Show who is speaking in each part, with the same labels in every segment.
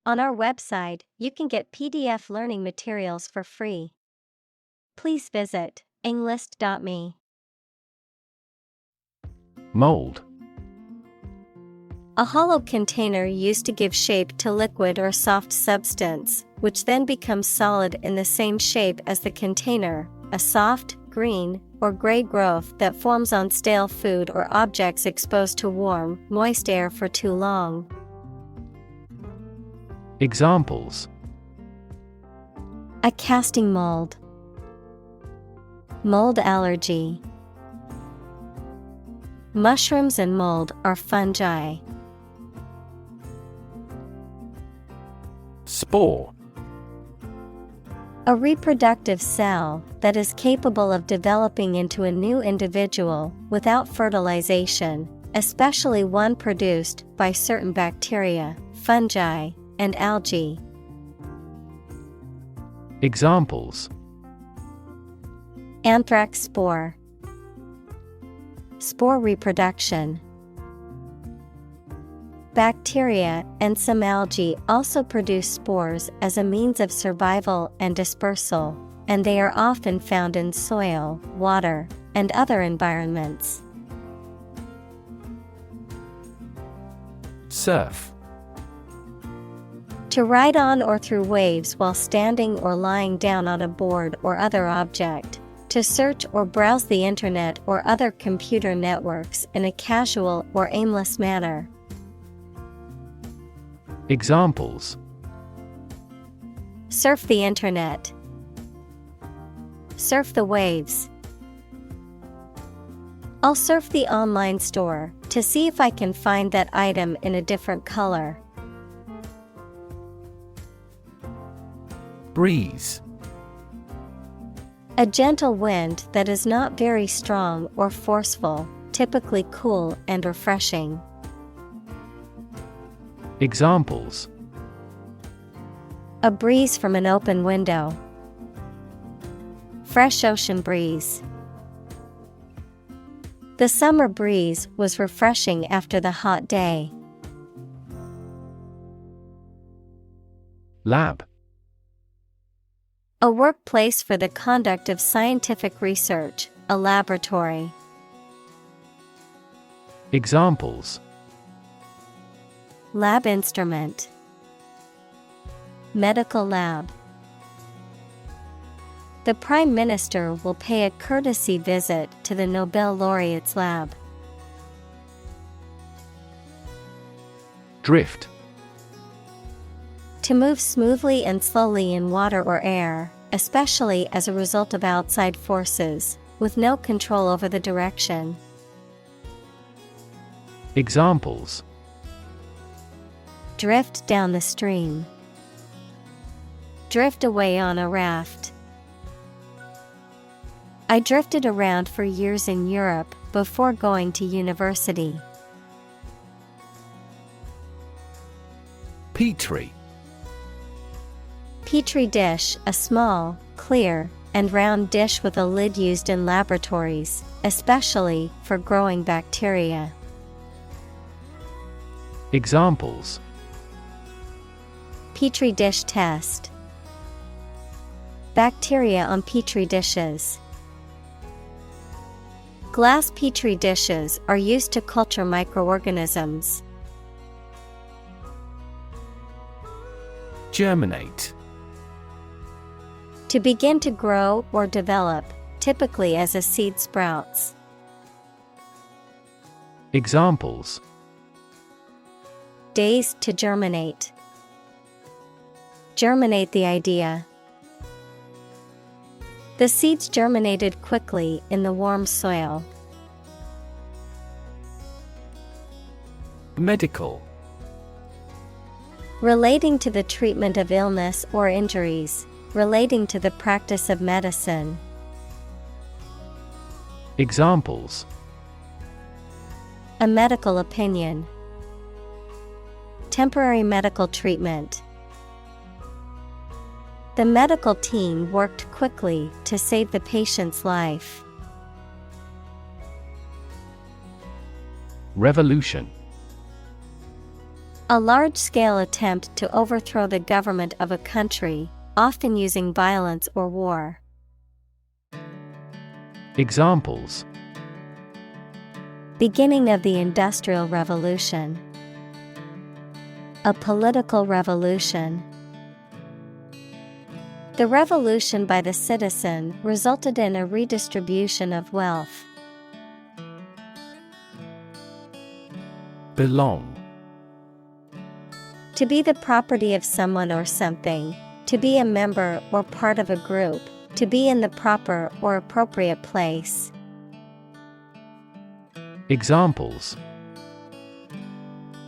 Speaker 1: On our website, you can get PDF learning materials for free. Please visit englist.me.
Speaker 2: Mold.
Speaker 1: A hollow container used to give shape to liquid or soft substance, which then becomes solid in the same shape as the container, a soft, green, or gray growth that forms on stale food or objects exposed to warm, moist air for too long.
Speaker 2: Examples:
Speaker 1: A casting mold. Mold allergy. Mushrooms and mold are fungi.
Speaker 2: Spore.
Speaker 1: A reproductive cell that is capable of developing into a new individual without fertilization, especially one produced by certain bacteria, fungi, and algae.
Speaker 2: Examples:
Speaker 1: Anthrax spore. Spore reproduction. Bacteria and some algae also produce spores as a means of survival and dispersal, and they are often found in soil, water, and other environments.
Speaker 2: Surf.
Speaker 1: To ride on or through waves while standing or lying down on a board or other object. To search or browse the internet or other computer networks in a casual or aimless manner.
Speaker 2: Examples:
Speaker 1: Surf the internet. Surf the waves. I'll surf the online store to see if I can find that item in a different color.
Speaker 2: Breeze.
Speaker 1: A gentle wind that is not very strong or forceful, typically cool and refreshing.
Speaker 2: Examples:
Speaker 1: A breeze from an open window. Fresh ocean breeze. The summer breeze was refreshing after the hot day.
Speaker 2: Lab.
Speaker 1: A workplace for the conduct of scientific research, a laboratory.
Speaker 2: Examples:
Speaker 1: Lab instrument. Medical lab. The Prime Minister will pay a courtesy visit to the Nobel laureate's lab.
Speaker 2: Drift.
Speaker 1: To move smoothly and slowly in water or air, especially as a result of outside forces, with no control over the direction.
Speaker 2: Examples:
Speaker 1: Drift down the stream. Drift away on a raft. I drifted around for years in Europe before going to university.
Speaker 2: Petri.
Speaker 1: Petri dish, a small, clear, and round dish with a lid used in laboratories, especially for growing bacteria.
Speaker 2: Examples:
Speaker 1: Petri dish test. Bacteria on Petri dishes. Glass Petri dishes are used to culture microorganisms.
Speaker 2: Germinate.
Speaker 1: To begin to grow or develop, typically as a seed sprouts.
Speaker 2: Examples:
Speaker 1: Days to germinate. Germinate the idea. The seeds germinated quickly in the warm soil.
Speaker 2: Medical.
Speaker 1: Relating to the treatment of illness or injuries. Relating to the practice of medicine.
Speaker 2: Examples:
Speaker 1: A medical opinion. Temporary medical treatment. The medical team worked quickly to save the patient's life.
Speaker 2: Revolution.
Speaker 1: A large-scale attempt to overthrow the government of a country, often using violence or war.
Speaker 2: Examples:
Speaker 1: Beginning of the Industrial Revolution. A political revolution. The revolution by the citizen resulted in a redistribution of wealth.
Speaker 2: Belong.
Speaker 1: To be the property of someone or something, to be a member or part of a group, to be in the proper or appropriate place.
Speaker 2: Examples: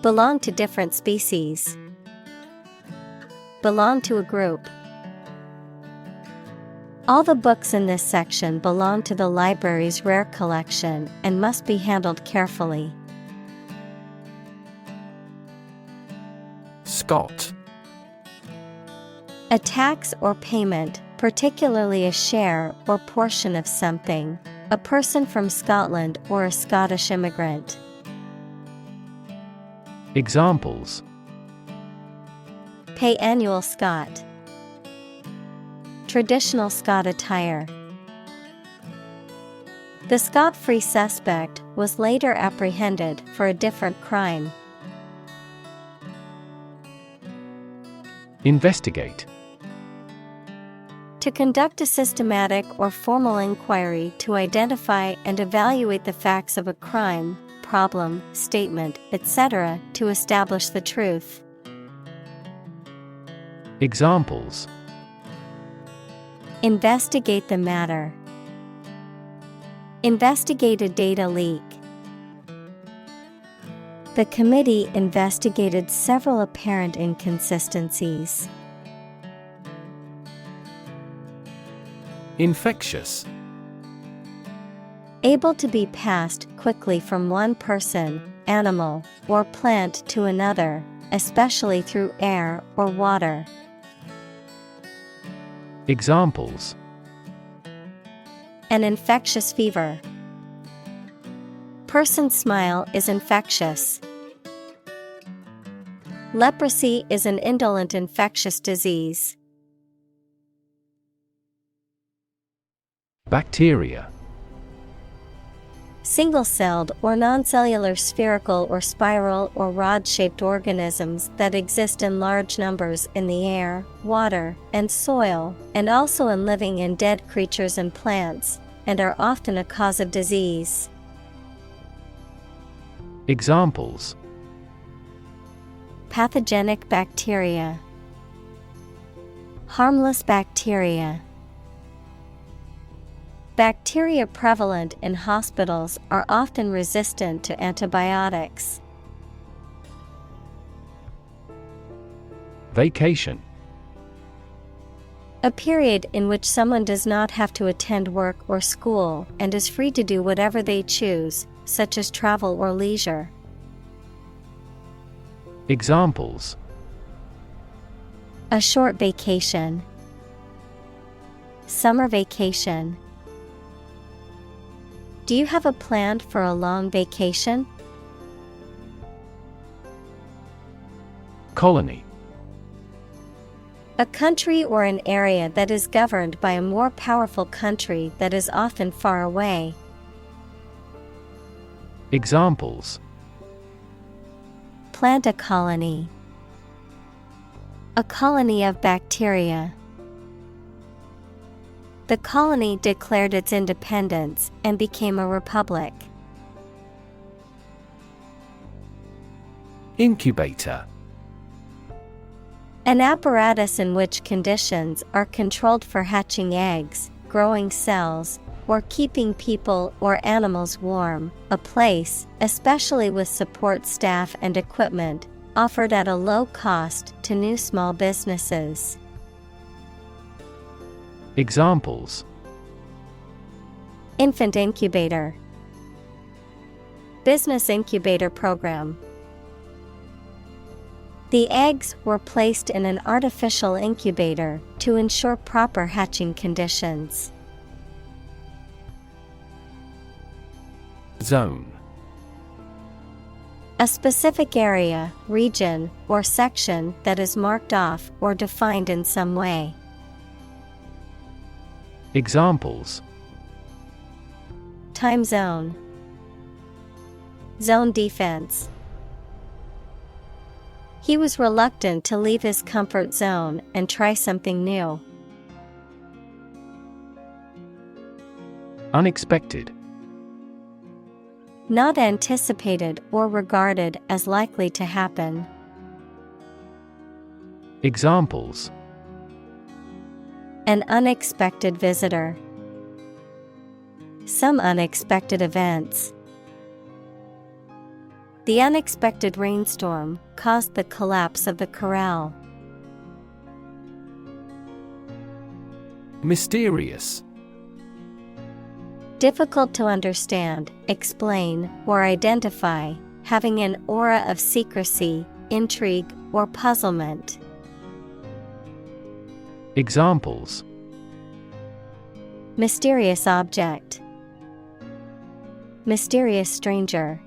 Speaker 1: Belong to different species. Belong to a group. All the books in this section belong to the library's rare collection and must be handled carefully.
Speaker 2: Scot.
Speaker 1: A tax or payment, particularly a share or portion of something. A person from Scotland or a Scottish immigrant.
Speaker 2: Examples:
Speaker 1: Pay annual Scot. Traditional Scot attire. The Scot-free suspect was later apprehended for a different crime.
Speaker 2: Investigate.
Speaker 1: To conduct a systematic or formal inquiry to identify and evaluate the facts of a crime, problem, statement, etc., to establish the truth.
Speaker 2: Examples:
Speaker 1: Investigate the matter. Investigate a data leak. The committee investigated several apparent inconsistencies.
Speaker 2: Infectious.
Speaker 1: Able to be passed quickly from one person, animal, or plant to another, especially through air or water.
Speaker 2: Examples:
Speaker 1: An infectious fever. Person's smile is infectious. Leprosy is an indolent infectious disease.
Speaker 2: Bacteria.
Speaker 1: Single-celled or non-cellular spherical or spiral or rod-shaped organisms that exist in large numbers in the air, water, and soil, and also in living and dead creatures and plants, and are often a cause of disease.
Speaker 2: Examples:
Speaker 1: Pathogenic bacteria. Harmless bacteria. Bacteria prevalent in hospitals are often resistant to antibiotics.
Speaker 2: Vacation.
Speaker 1: A period in which someone does not have to attend work or school and is free to do whatever they choose, such as travel or leisure.
Speaker 2: Examples:
Speaker 1: A short vacation. Summer vacation. Do you have a plan for a long vacation?
Speaker 2: Colony.
Speaker 1: A country or an area that is governed by a more powerful country that is often far away.
Speaker 2: Examples:
Speaker 1: Plant a colony. A colony of bacteria. The colony declared its independence and became a republic.
Speaker 2: Incubator.
Speaker 1: An apparatus in which conditions are controlled for hatching eggs, growing cells, or keeping people or animals warm, a place, especially with support staff and equipment, offered at a low cost to new small businesses.
Speaker 2: Examples:
Speaker 1: Infant incubator. Business incubator program. The eggs were placed in an artificial incubator to ensure proper hatching conditions.
Speaker 2: Zone.
Speaker 1: A specific area, region, or section that is marked off or defined in some way.
Speaker 2: Examples:
Speaker 1: Time zone. Zone defense. He was reluctant to leave his comfort zone and try something new. Unexpected. Not anticipated or regarded as likely to happen. Examples: an unexpected visitor. Some unexpected events. The unexpected rainstorm caused the collapse of the corral. Mysterious. Difficult to understand, explain, or identify, having an aura of secrecy, intrigue, or puzzlement. Examples: mysterious object. Mysterious stranger.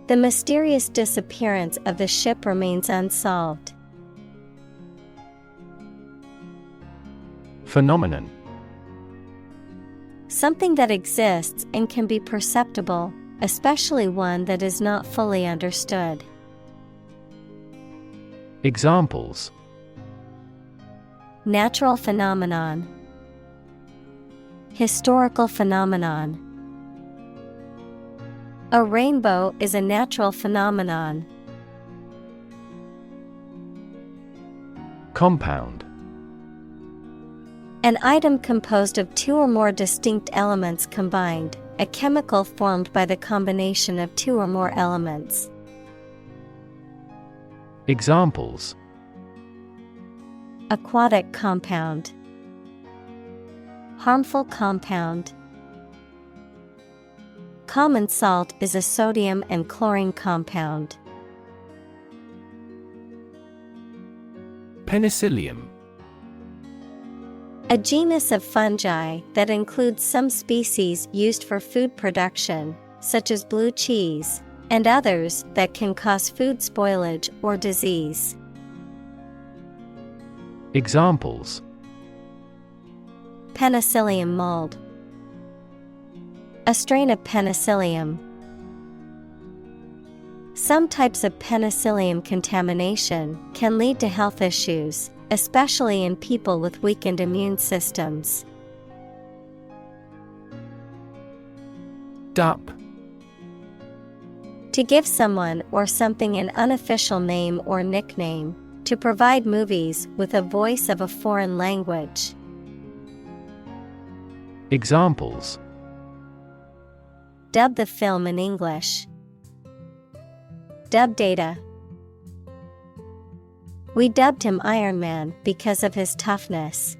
Speaker 1: The mysterious disappearance of the ship remains unsolved. Phenomenon. Something that exists and can be perceptible, especially one that is not fully understood. Examples: natural phenomenon. Historical phenomenon. A rainbow is a natural phenomenon. Compound. An item composed of two or more distinct elements combined, a chemical formed by the combination of two or more elements. Examples: aquatic compound. Harmful compound. Common salt is a sodium and chlorine compound. Penicillium. A genus of fungi that includes some species used for food production, such as blue cheese, and others that can cause food spoilage or disease. Examples: penicillium mold. A strain of penicillium. Some types of penicillium contamination can lead to health issues, especially in people with weakened immune systems. Dup. To give someone or something an unofficial name or nickname, to provide movies with a voice of a foreign language. Examples: dub the film in English. Dub data. We dubbed him Iron Man because of his toughness.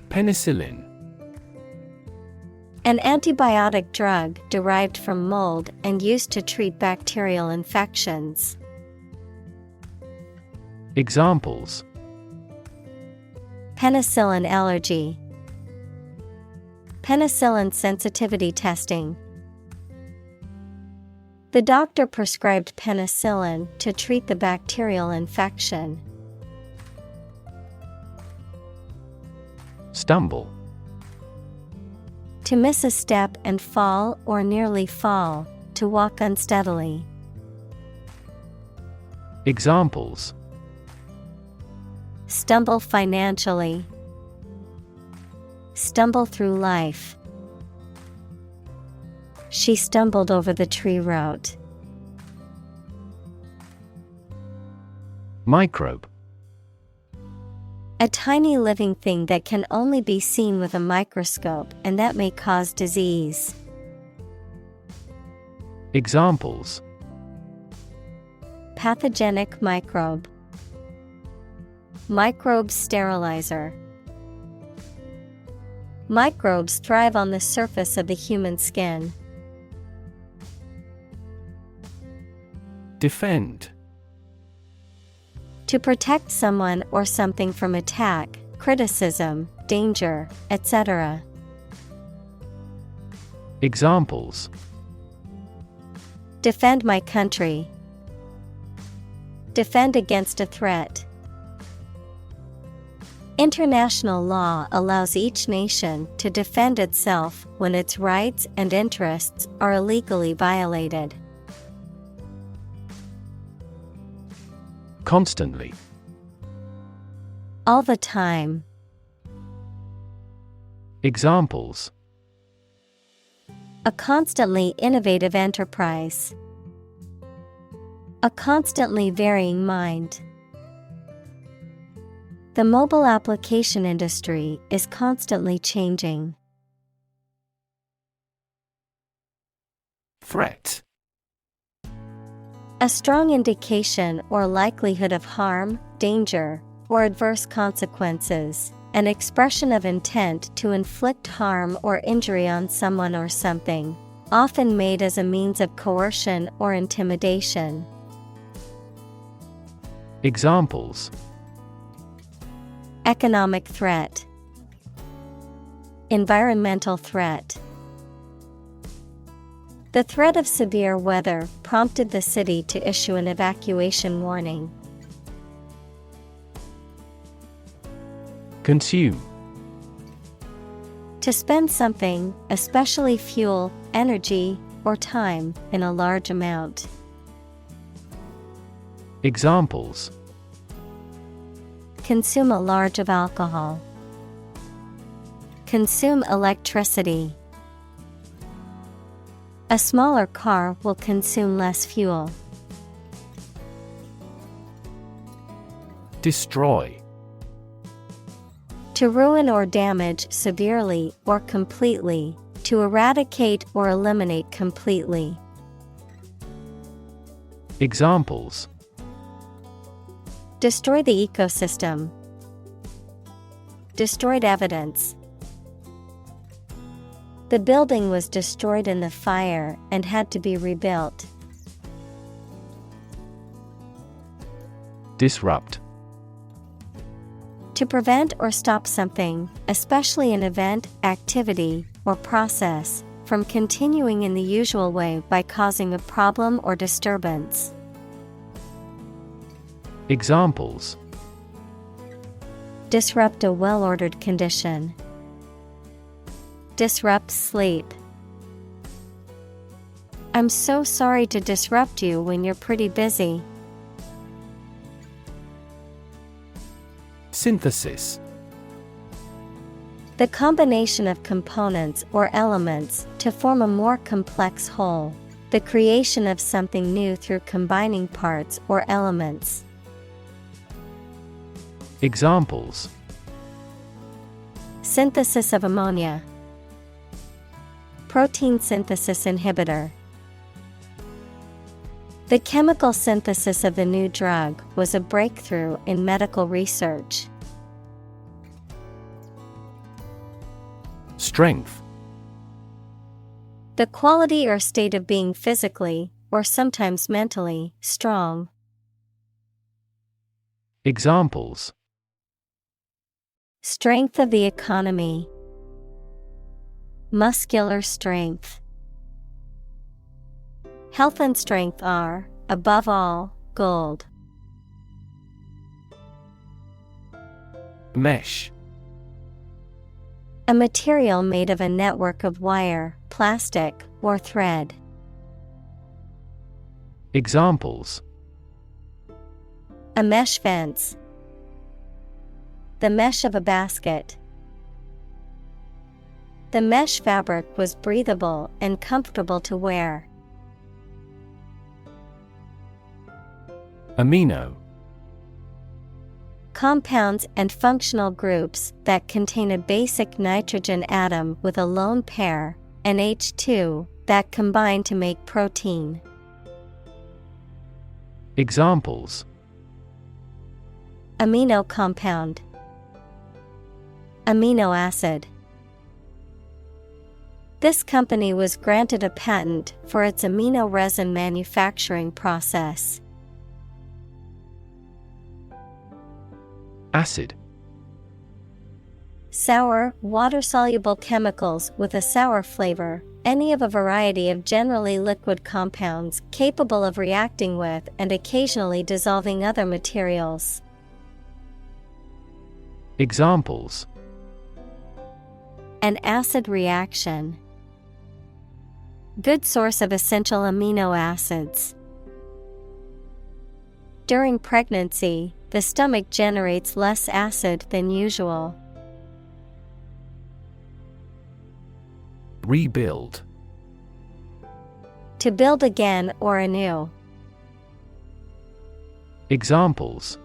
Speaker 1: Penicillin. An antibiotic drug derived from mold and used to treat bacterial infections. Examples: penicillin allergy. Penicillin sensitivity testing. The doctor prescribed penicillin to treat the bacterial infection. Stumble. To miss a step and fall or nearly fall, to walk unsteadily. Examples: stumble financially. Stumble through life. She stumbled over the tree root. Microbe. A tiny living thing that can only be seen with a microscope and that may cause disease. Examples: pathogenic microbe. Microbe sterilizer. Microbes thrive on the surface of the human skin. Defend. To protect someone or something from attack, criticism, danger, etc.
Speaker 2: Examples:
Speaker 1: defend my country, defend against a threat. International law allows each nation to defend itself when its rights and interests are illegally violated.
Speaker 2: Constantly.
Speaker 1: All the time.
Speaker 2: Examples:
Speaker 1: a constantly innovative enterprise, a constantly varying mind. The mobile application industry is constantly changing.
Speaker 2: Threat.
Speaker 1: A strong indication or likelihood of harm, danger, or adverse consequences, an expression of intent to inflict harm or injury on someone or something, often made as a means of coercion or intimidation.
Speaker 2: Examples:
Speaker 1: economic threat, environmental threat. The threat of severe weather prompted the city to issue an evacuation warning.
Speaker 2: Consume.
Speaker 1: To spend something, especially fuel, energy, or time, in a large amount.
Speaker 2: Examples:
Speaker 1: consume a large of alcohol, consume electricity. A smaller car will consume less fuel.
Speaker 2: Destroy.
Speaker 1: To ruin or damage severely or completely, to eradicate or eliminate completely.
Speaker 2: Examples:
Speaker 1: destroy the ecosystem, destroyed evidence. The building was destroyed in the fire and had to be rebuilt.
Speaker 2: Disrupt.
Speaker 1: To prevent or stop something, especially an event, activity, or process, from continuing in the usual way by causing a problem or disturbance.
Speaker 2: Examples:
Speaker 1: disrupt a well-ordered condition, disrupt sleep. I'm so sorry to disrupt you when you're pretty busy.
Speaker 2: Synthesis.
Speaker 1: The combination of components or elements to form a more complex whole. The creation of something new through combining parts or elements.
Speaker 2: Examples:
Speaker 1: synthesis of ammonia, protein synthesis inhibitor. The chemical synthesis of the new drug was a breakthrough in medical research.
Speaker 2: Strength.
Speaker 1: The quality or state of being physically, or sometimes mentally, strong.
Speaker 2: Examples:
Speaker 1: strength of the economy, muscular strength. Health and strength are, above all, gold.
Speaker 2: Mesh.
Speaker 1: A material made of a network of wire, plastic, or thread.
Speaker 2: Examples:
Speaker 1: a mesh fence, the mesh of a basket. The mesh fabric was breathable and comfortable to wear.
Speaker 2: Amino.
Speaker 1: Compounds and functional groups that contain a basic nitrogen atom with a lone pair, NH2, that combine to make protein.
Speaker 2: Examples:
Speaker 1: amino compound, amino acid. This company was granted a patent for its amino resin manufacturing process.
Speaker 2: Acid.
Speaker 1: Sour, water-soluble chemicals with a sour flavor, Any of a variety of generally liquid compounds capable of reacting with and occasionally dissolving other materials.
Speaker 2: Examples:
Speaker 1: An acid reaction. Good source of essential amino acids. During pregnancy, the stomach generates less acid than usual.
Speaker 2: Rebuild.
Speaker 1: To build again or anew.
Speaker 2: Examples: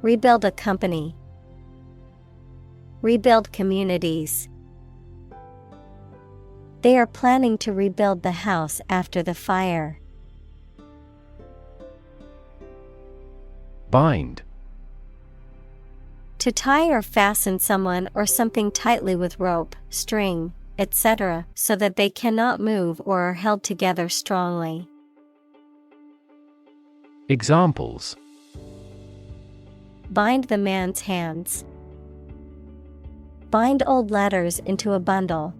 Speaker 1: Rebuild a company. Rebuild communities. They are planning to rebuild the house after the fire.
Speaker 2: Bind.
Speaker 1: To tie or fasten someone or something tightly with rope, string, etc., so that they cannot move or are held together strongly.
Speaker 2: Examples:
Speaker 1: Bind the man's hands. Bind old letters into a bundle.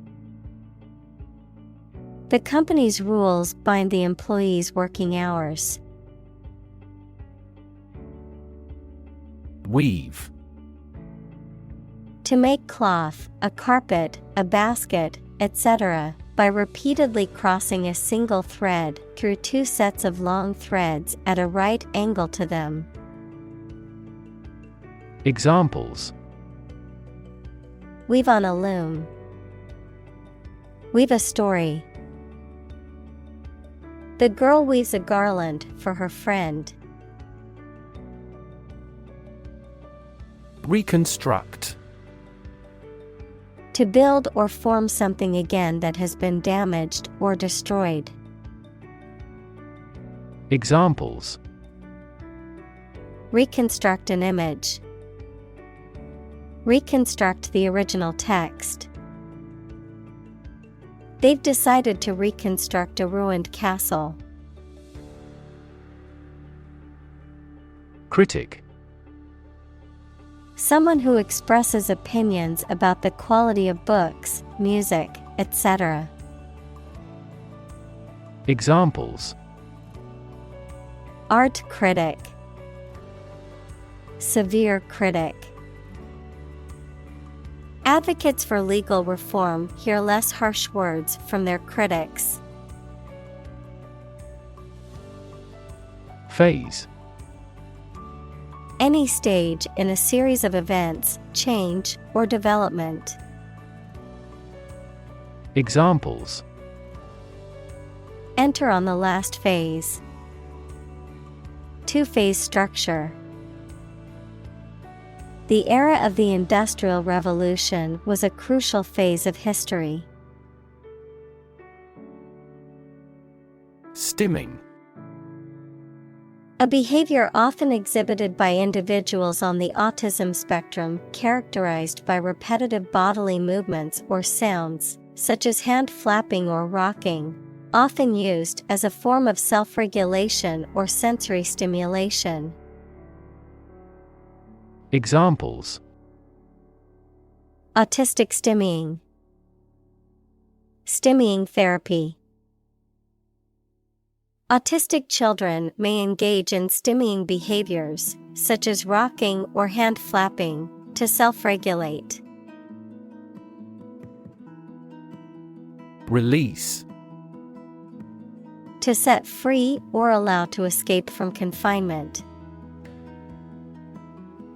Speaker 1: The company's rules bind the employees' working hours.
Speaker 2: Weave.
Speaker 1: To make cloth, a carpet, a basket, etc., by repeatedly crossing a single thread through two sets of long threads at a right angle to them.
Speaker 2: Examples:
Speaker 1: Weave on a loom. Weave a story. The girl weaves a garland for her friend.
Speaker 2: Reconstruct.
Speaker 1: To build or form something again that has been damaged or destroyed.
Speaker 2: Examples:
Speaker 1: Reconstruct an image. Reconstruct the original text. They've decided to reconstruct a ruined castle.
Speaker 2: Critic.
Speaker 1: Someone who expresses opinions about the quality of books, music, etc.
Speaker 2: Examples:
Speaker 1: Art critic. Severe critic. Advocates for legal reform hear less harsh words from their critics.
Speaker 2: Phase.
Speaker 1: Any stage in a series of events, change, or development.
Speaker 2: Examples:
Speaker 1: Enter on the last phase. Two-phase structure. The era of the Industrial Revolution was a crucial phase of history. Stimming. A behavior often exhibited by individuals on the autism spectrum characterized by repetitive bodily movements or sounds, such as hand flapping or rocking, often used as a form of self-regulation or sensory stimulation.
Speaker 2: Examples:
Speaker 1: Autistic stimming. Stimming therapy. Autistic children may engage in stimming behaviors, such as rocking or hand flapping, to self-regulate. Release. To set free or allow to escape from confinement.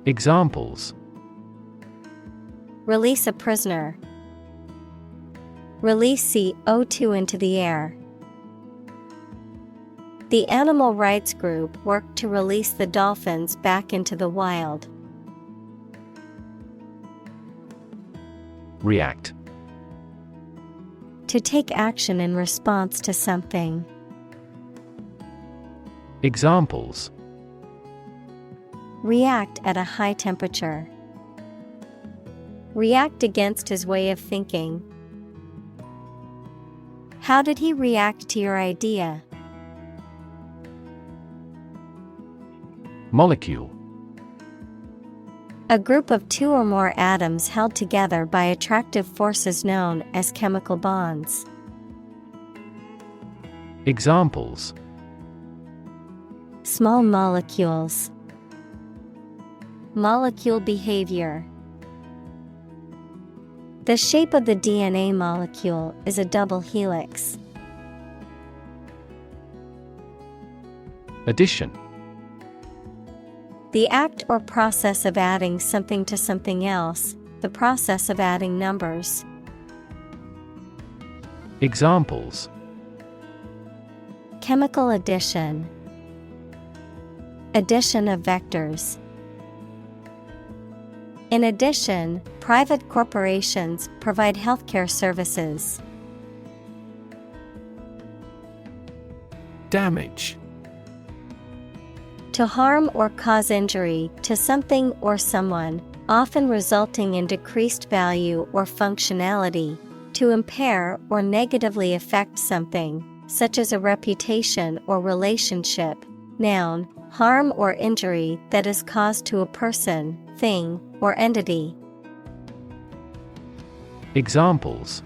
Speaker 2: Examples:
Speaker 1: Release a prisoner. Release CO2 into the air. The animal rights group worked to release the dolphins back into the wild. React. To take action in response to something. Examples: React at a high temperature. React against his way of thinking. How did he react to your idea? Molecule. A group of two or more atoms held together by attractive forces known as chemical bonds.
Speaker 2: Examples:
Speaker 1: Small molecules. Molecule behavior. The shape of the DNA molecule is a double helix.
Speaker 2: Addition.
Speaker 1: The act or process of adding something to something else, the process of adding numbers.
Speaker 2: Examples:
Speaker 1: Chemical addition. Addition of vectors. In addition, private corporations provide healthcare services.
Speaker 2: Damage.
Speaker 1: To harm or cause injury to something or someone, often resulting in decreased value or functionality, to impair or negatively affect something, such as a reputation or relationship. Noun, harm or injury that is caused to a person, thing, or entity.
Speaker 2: Examples: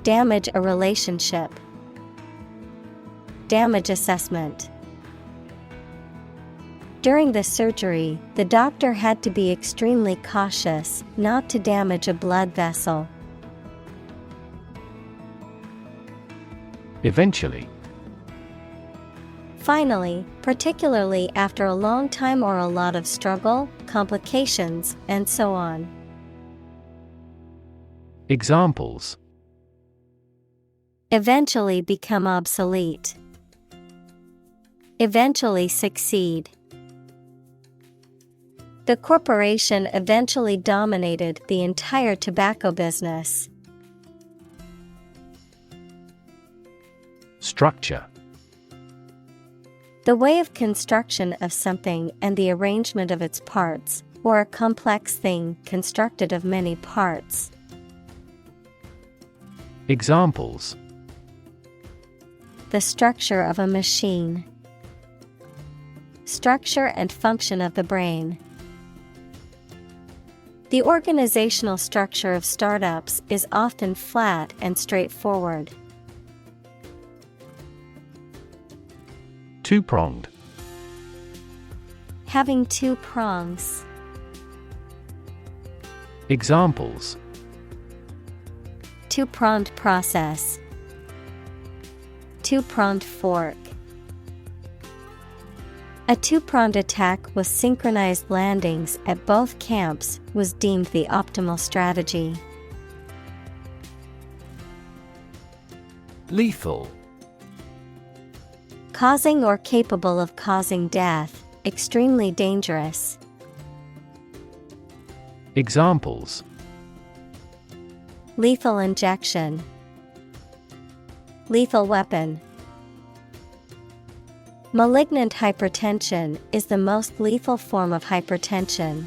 Speaker 1: Damage a relationship. Damage assessment. During the surgery, the doctor had to be extremely cautious not to damage a blood vessel.
Speaker 2: Eventually.
Speaker 1: Finally, particularly after a long time or a lot of struggle, complications, and so on.
Speaker 2: Examples:
Speaker 1: Eventually become obsolete. Eventually succeed. The corporation eventually dominated the entire tobacco business.
Speaker 2: Structure.
Speaker 1: The way of construction of something and the arrangement of its parts, or a complex thing constructed of many parts.
Speaker 2: Examples:
Speaker 1: The structure of a machine. Structure and function of the brain. The organizational structure of startups is often flat and straightforward.
Speaker 2: Two-pronged.
Speaker 1: Having two prongs.
Speaker 2: Examples:
Speaker 1: Two-pronged process. Two-pronged fork. A two-pronged attack with synchronized landings at both camps was deemed the optimal strategy.
Speaker 2: Lethal.
Speaker 1: Causing or capable of causing death, extremely dangerous.
Speaker 2: Examples:
Speaker 1: Lethal injection. Lethal weapon. Malignant hypertension is the most lethal form of hypertension.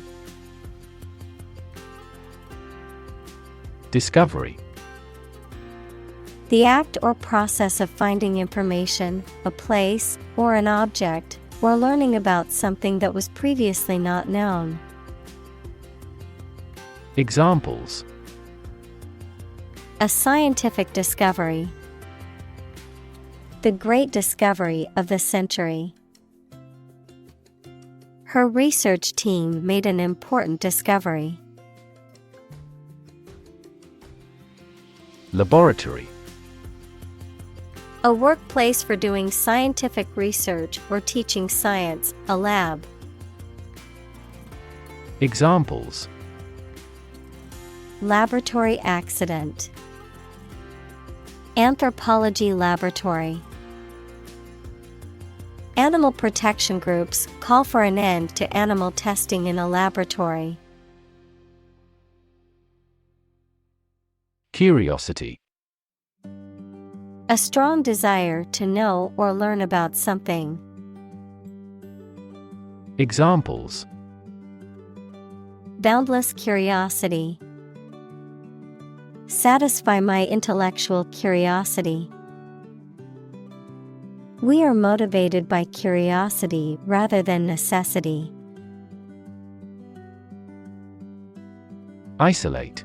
Speaker 2: Discovery.
Speaker 1: The act or process of finding information, a place, or an object, or learning about something that was previously not known.
Speaker 2: Examples:
Speaker 1: A scientific discovery. The great discovery of the century. Her research team made an important discovery.
Speaker 2: Laboratory.
Speaker 1: A workplace for doing scientific research or teaching science, a lab.
Speaker 2: Examples:
Speaker 1: Laboratory accident. Anthropology laboratory. Animal protection groups call for an end to animal testing in a laboratory.
Speaker 2: Curiosity.
Speaker 1: A strong desire to know or learn about something.
Speaker 2: Examples:
Speaker 1: Boundless curiosity. Satisfy my intellectual curiosity. We are motivated by curiosity rather than necessity.
Speaker 2: Isolate.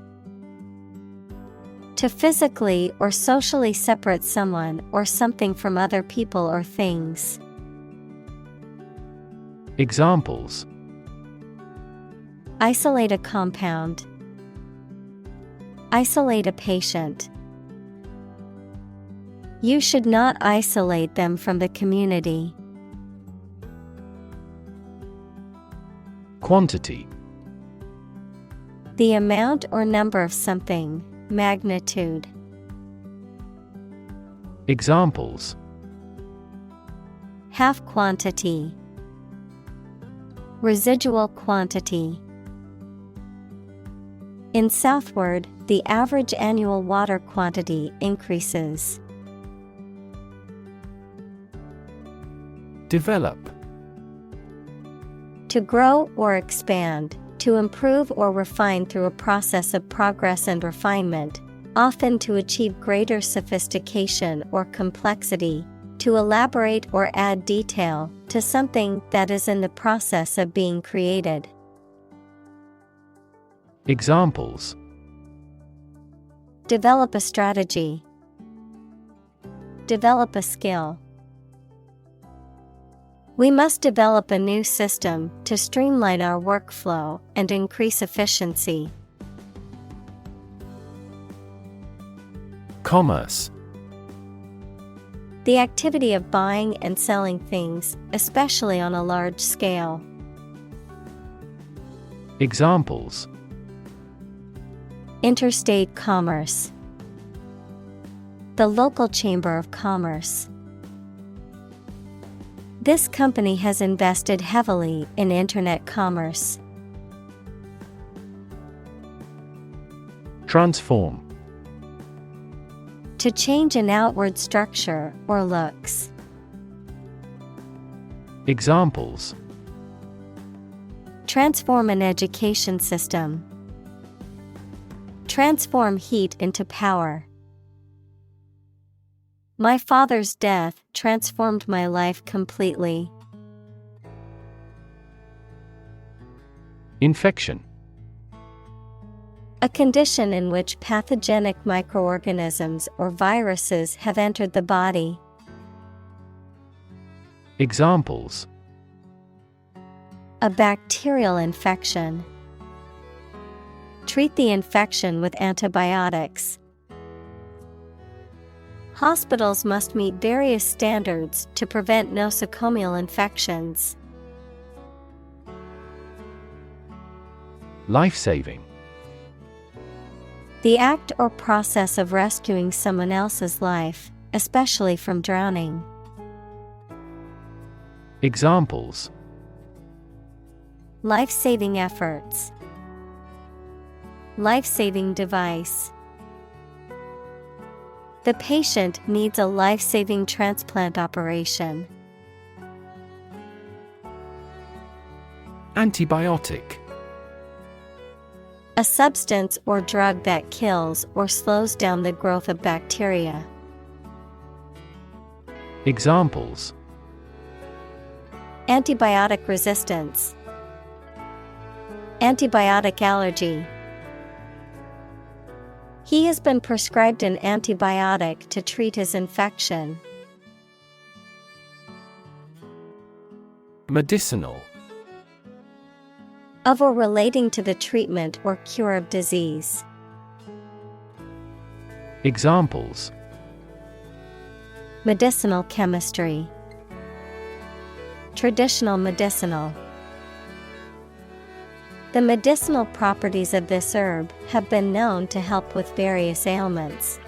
Speaker 1: To physically or socially separate someone or something from other people or things.
Speaker 2: Examples:
Speaker 1: Isolate a compound. Isolate a patient. You should not isolate them from the community.
Speaker 2: Quantity.
Speaker 1: The amount or number of something, magnitude.
Speaker 2: Examples:
Speaker 1: Half quantity. Residual quantity. In southward, the average annual water quantity increases.
Speaker 2: Develop.
Speaker 1: To grow or expand, to improve or refine through a process of progress and refinement, often to achieve greater sophistication or complexity, to elaborate or add detail to something that is in the process of being created.
Speaker 2: Examples:
Speaker 1: Develop a strategy. Develop a skill. We must develop a new system to streamline our workflow and increase efficiency.
Speaker 2: Commerce.
Speaker 1: The activity of buying and selling things, especially on a large scale.
Speaker 2: Examples:
Speaker 1: Interstate commerce. The local chamber of commerce. This company has invested heavily in internet commerce.
Speaker 2: Transform.
Speaker 1: To change an outward structure or looks.
Speaker 2: Examples:
Speaker 1: Transform an education system. Transform heat into power. My father's death transformed my life completely.
Speaker 2: Infection.
Speaker 1: A condition in which pathogenic microorganisms or viruses have entered the body.
Speaker 2: Examples:
Speaker 1: A bacterial infection. Treat the infection with antibiotics. Hospitals must meet various standards to prevent nosocomial infections.
Speaker 2: Life-saving.
Speaker 1: The act or process of rescuing someone else's life, especially from drowning.
Speaker 2: Examples:
Speaker 1: Life-saving efforts. Life-saving device. The patient needs a life-saving transplant operation.
Speaker 2: Antibiotic.
Speaker 1: A substance or drug that kills or slows down the growth of bacteria.
Speaker 2: Examples:
Speaker 1: Antibiotic resistance. Antibiotic allergy. He has been prescribed an antibiotic to treat his infection.
Speaker 2: Medicinal.
Speaker 1: Of or relating to the treatment or cure of disease.
Speaker 2: Examples:
Speaker 1: Medicinal chemistry. Traditional medicinal. The medicinal properties of this herb have been known to help with various ailments.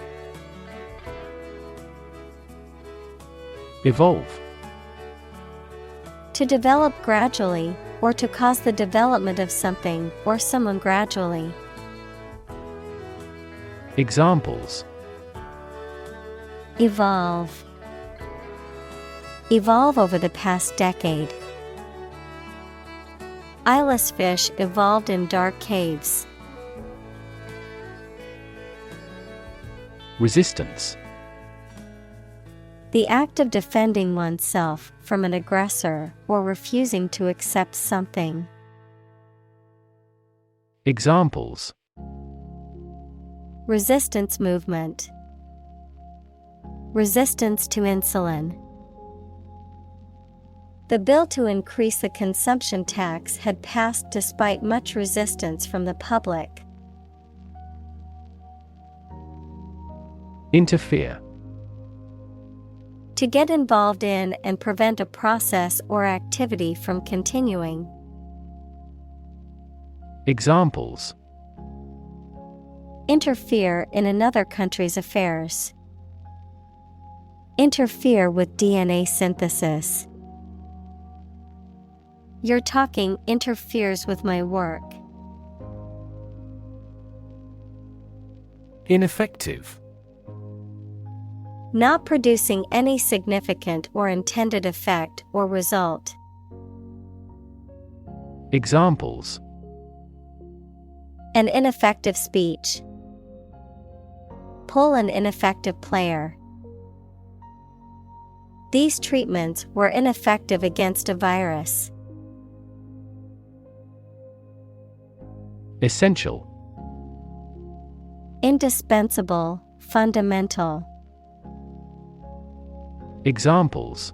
Speaker 2: Evolve.
Speaker 1: To develop gradually, or to cause the development of something or someone gradually.
Speaker 2: Examples:
Speaker 1: Evolve. Evolve over the past decade. Eyeless fish evolved in dark caves.
Speaker 2: Resistance.
Speaker 1: The act of defending oneself from an aggressor or refusing to accept something.
Speaker 2: Examples:
Speaker 1: Resistance movement. Resistance to insulin. The bill to increase the consumption tax had passed despite much resistance from the public.
Speaker 2: Interfere.
Speaker 1: To get involved in and prevent a process or activity from continuing.
Speaker 2: Examples:
Speaker 1: Interfere in another country's affairs. Interfere with DNA synthesis. Your talking interferes with my work.
Speaker 2: Ineffective.
Speaker 1: Not producing any significant or intended effect or result.
Speaker 2: Examples:
Speaker 1: An ineffective speech. Pull an ineffective player. These treatments were ineffective against a virus.
Speaker 2: Essential.
Speaker 1: Indispensable, fundamental.
Speaker 2: Examples: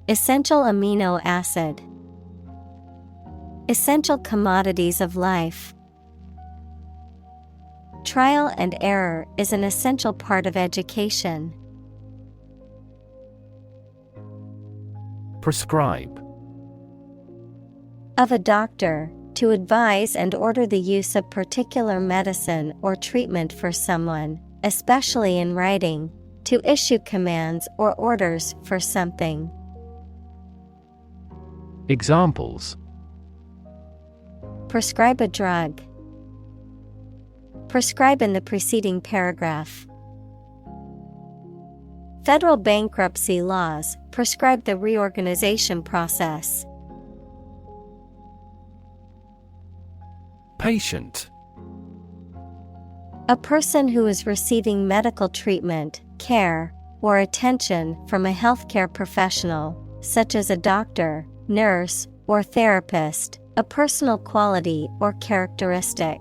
Speaker 1: Essential amino acid. Essential commodities of life. Trial and error is an essential part of education.
Speaker 2: Prescribe.
Speaker 1: Of a doctor, to advise and order the use of particular medicine or treatment for someone, especially in writing, to issue commands or orders for something.
Speaker 2: Examples:
Speaker 1: Prescribe a drug. Prescribe in the preceding paragraph. Federal bankruptcy laws prescribe the reorganization process.
Speaker 2: Patient.
Speaker 1: A person who is receiving medical treatment, care, or attention from a healthcare professional, such as a doctor, nurse, or therapist, a personal quality or characteristic.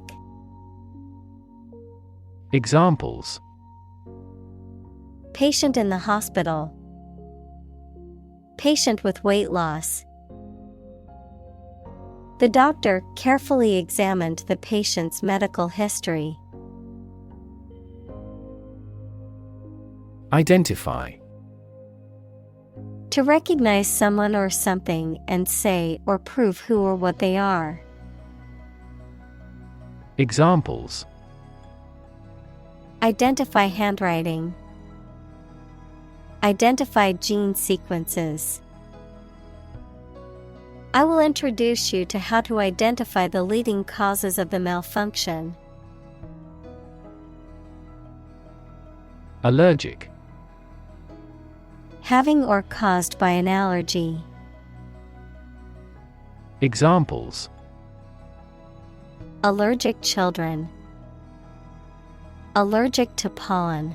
Speaker 2: Examples:
Speaker 1: Patient in the hospital. Patient with weight loss. The doctor carefully examined the patient's medical history.
Speaker 2: Identify.
Speaker 1: To recognize someone or something and say or prove who or what they are.
Speaker 2: Examples:
Speaker 1: Identify handwriting. Identify gene sequences. I will introduce you to how to identify the leading causes of the malfunction.
Speaker 2: Allergic.
Speaker 1: Having or caused by an allergy.
Speaker 2: Examples:
Speaker 1: Allergic children. Allergic to pollen.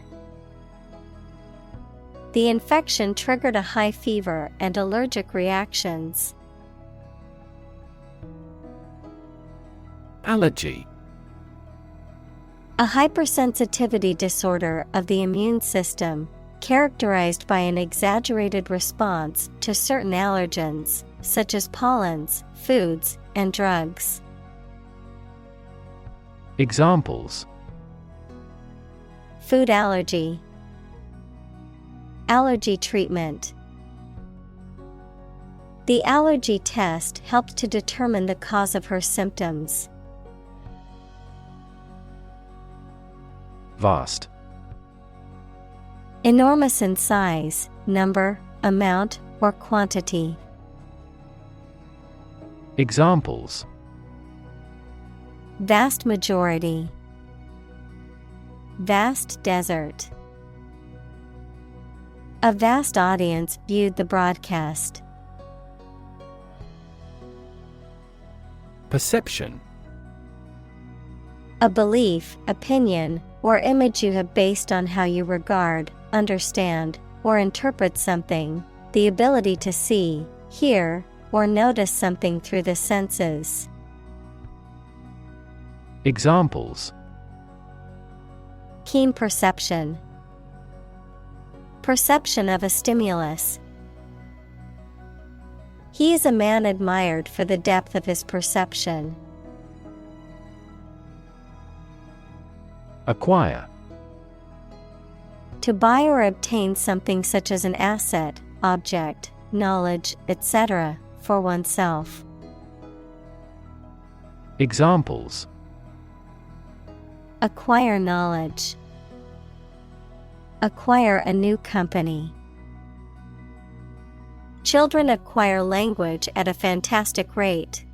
Speaker 1: The infection triggered a high fever and allergic reactions.
Speaker 2: Allergy.
Speaker 1: A hypersensitivity disorder of the immune system, characterized by an exaggerated response to certain allergens, such as pollens, foods, and drugs.
Speaker 2: Examples:
Speaker 1: Food allergy. Allergy treatment. The allergy test helped to determine the cause of her symptoms.
Speaker 2: Vast.
Speaker 1: Enormous in size, number, amount, or quantity.
Speaker 2: Examples:
Speaker 1: Vast majority. Vast desert. A vast audience viewed the broadcast.
Speaker 2: Perception.
Speaker 1: A belief, opinion, or image you have based on how you regard, understand, or interpret something, the ability to see, hear, or notice something through the senses.
Speaker 2: Examples:
Speaker 1: Keen perception. Perception of a stimulus. He is a man admired for the depth of his perception.
Speaker 2: Acquire.
Speaker 1: To buy or obtain something such as an asset, object, knowledge, etc., for oneself.
Speaker 2: Examples:
Speaker 1: acquire knowledge, acquire a new company. Children acquire language at a fantastic rate.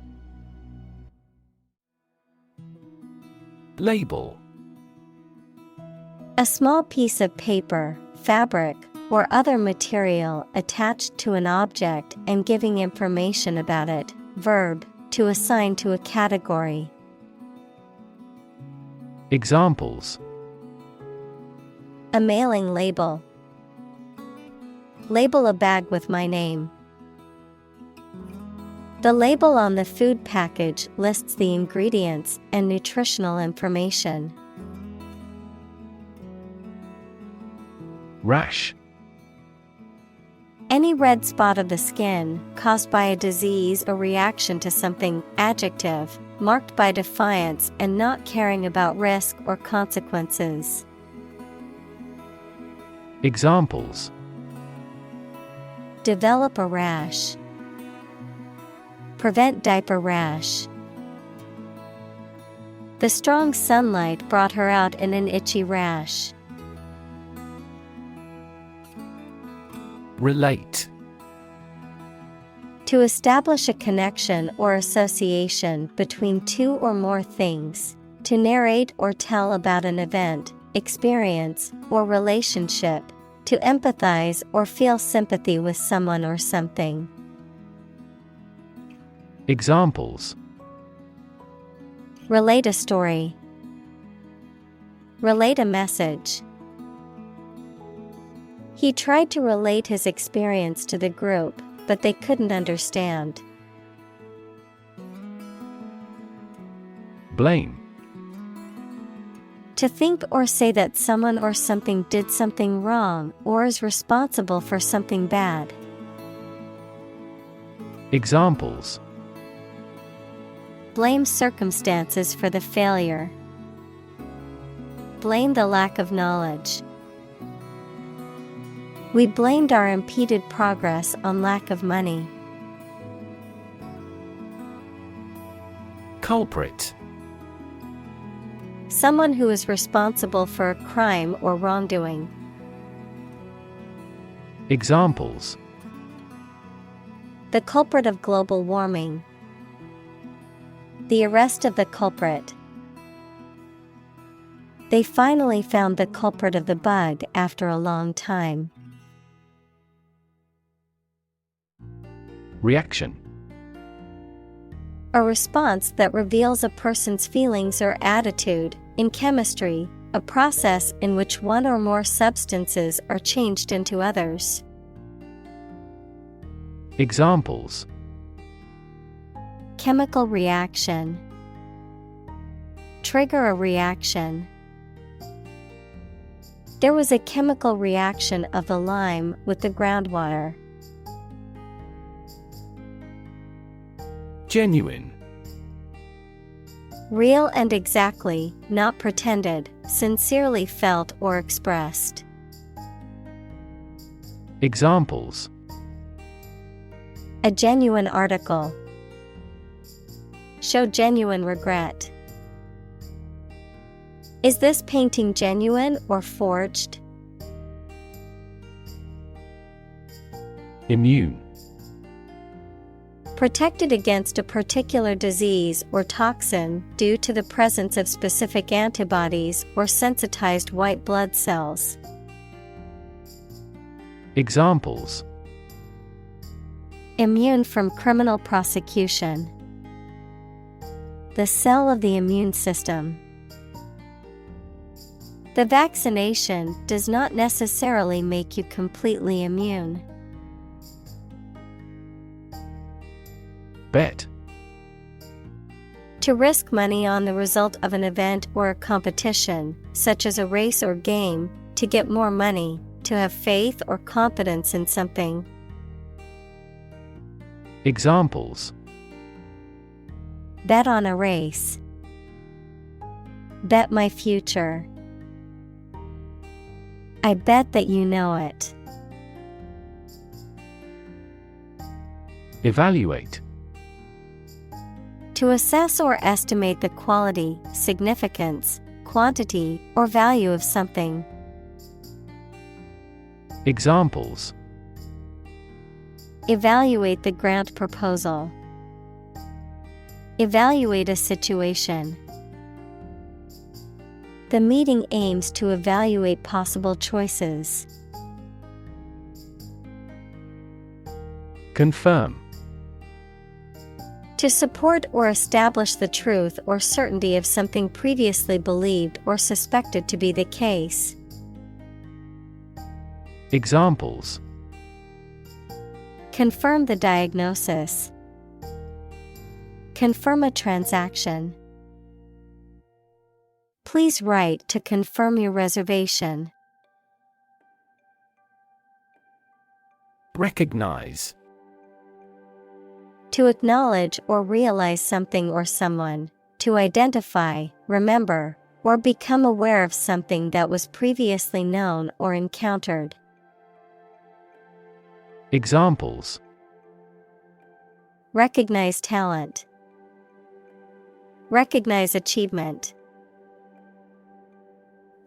Speaker 2: Label.
Speaker 1: A small piece of paper, fabric, or other material attached to an object and giving information about it. Verb, to assign to a category.
Speaker 2: Examples:
Speaker 1: a mailing label. Label a bag with my name. The label on the food package lists the ingredients and nutritional information.
Speaker 2: Rash.
Speaker 1: Any red spot of the skin caused by a disease or reaction to something. Adjective, marked by defiance and not caring about risk or consequences.
Speaker 2: Examples:
Speaker 1: develop a rash. Prevent diaper rash. The strong sunlight brought her out in an itchy rash.
Speaker 2: Relate.
Speaker 1: To establish a connection or association between two or more things. To narrate or tell about an event, experience, or relationship. To empathize or feel sympathy with someone or something.
Speaker 2: Examples:
Speaker 1: relate a story. Relate a message. He tried to relate his experience to the group, but they couldn't understand.
Speaker 2: Blame.
Speaker 1: To think or say that someone or something did something wrong or is responsible for something bad.
Speaker 2: Examples:
Speaker 1: blame circumstances for the failure. Blame the lack of knowledge. We blamed our impeded progress on lack of money.
Speaker 2: Culprit.
Speaker 1: Someone who is responsible for a crime or wrongdoing.
Speaker 2: Examples:
Speaker 1: the culprit of global warming. The arrest of the culprit. They finally found the culprit of the bug after a long time.
Speaker 2: Reaction.
Speaker 1: A response that reveals a person's feelings or attitude. In chemistry, a process in which one or more substances are changed into others.
Speaker 2: Examples:
Speaker 1: chemical reaction. Trigger a reaction. There was a chemical reaction of the lime with the groundwater.
Speaker 2: Genuine.
Speaker 1: Real and exactly, not pretended, sincerely felt or expressed.
Speaker 2: Examples:
Speaker 1: a genuine article. Show genuine regret. Is this painting genuine or forged?
Speaker 2: Immune.
Speaker 1: Protected against a particular disease or toxin due to the presence of specific antibodies or sensitized white blood cells.
Speaker 2: Examples:
Speaker 1: immune from criminal prosecution. The cell of the immune system. The vaccination does not necessarily make you completely immune. To To risk money on the result of an event or a competition, such as a race or game, to get more money, to have faith or confidence in something.
Speaker 2: Examples:
Speaker 1: Bet on a race. Bet my future. I bet that you know it.
Speaker 2: Evaluate.
Speaker 1: To assess or estimate the quality, significance, quantity, or value of something.
Speaker 2: Examples:
Speaker 1: Evaluate the grant proposal. Evaluate a situation. The meeting aims to evaluate possible choices.
Speaker 2: Confirm.
Speaker 1: To support or establish the truth or certainty of something previously believed or suspected to be the case.
Speaker 2: Examples:
Speaker 1: Confirm the diagnosis. Confirm a transaction. Please write to confirm your reservation.
Speaker 2: Recognize.
Speaker 1: To acknowledge or realize something or someone, to identify, remember, or become aware of something that was previously known or encountered.
Speaker 2: Examples:
Speaker 1: Recognize talent. Recognize achievement.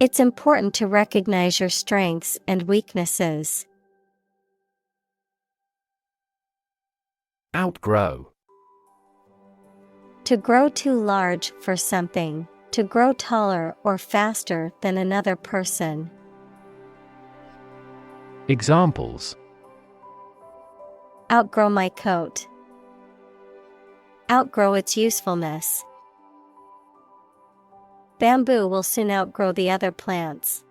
Speaker 1: It's important to recognize your strengths and weaknesses.
Speaker 2: Outgrow.
Speaker 1: To grow too large for something, to grow taller or faster than another person.
Speaker 2: Examples:
Speaker 1: Outgrow my coat. Outgrow its usefulness. Bamboo will soon outgrow the other plants.